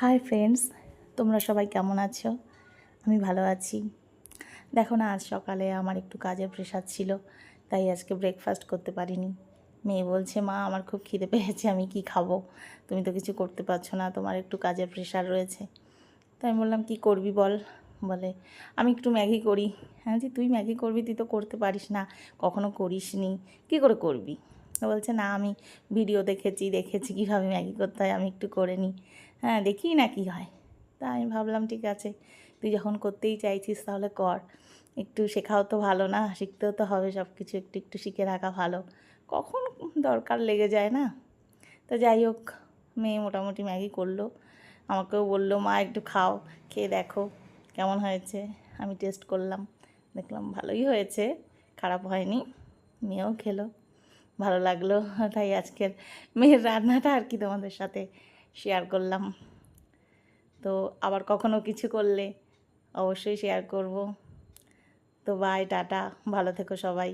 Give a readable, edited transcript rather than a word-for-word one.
Hi friends, তোমরা সবাই কেমন আছো? আমি ভালো আছি। দেখো না, আজ সকালে আমার একটু কাজের প্রেশার ছিল, তাই আজকে ব্রেকফাস্ট করতে পারিনি। মেয়ে বলছে, মা আমার খুব খিদে পেয়েছে, আমি কি খাবো? তুমি তো কিছু করতে পারছো না, তোমার একটু কাজের প্রেশার রয়েছে। তাই আমি বললাম, কি করবি বল? বলে, আমি একটু ম্যাগি করি। হ্যাঁ জি, তুই ম্যাগি করবি? তুই তো করতে পারিস না, কখনো করিস নি, কী করে করবি? তো বলছে, না আমি ভিডিও দেখেছি কীভাবে ম্যাগি করতে হয়, আমি একটু করে নিই। হ্যাঁ, দেখি না কী হয়। তা আমি ভাবলাম, ঠিক আছে, তুই যখন করতেই চাইছিস তাহলে কর। একটু শেখাও তো ভালো না, শিখতেও তো হবে, সব কিছু একটু একটু শিখে রাখা ভালো, কখন দরকার লেগে যায় না। তো যাই হোক, মেয়ে মোটামুটি ম্যাগি করলো, আমাকেও বললো, মা একটু খাও, খেয়ে দেখো কেমন হয়েছে। আমি টেস্ট করলাম, দেখলাম ভালোই হয়েছে, খারাপ হয়নি। মেয়েও খেলো, ভালো লাগলো। তাই আজকের মেয়ের রান্নাটা আর কি তোমাদের সাথে শেয়ার করলাম। তো আবার কখনো কিছু করলে অবশ্যই শেয়ার করব। তো বাই, টাটা, ভালো থেকো সবাই।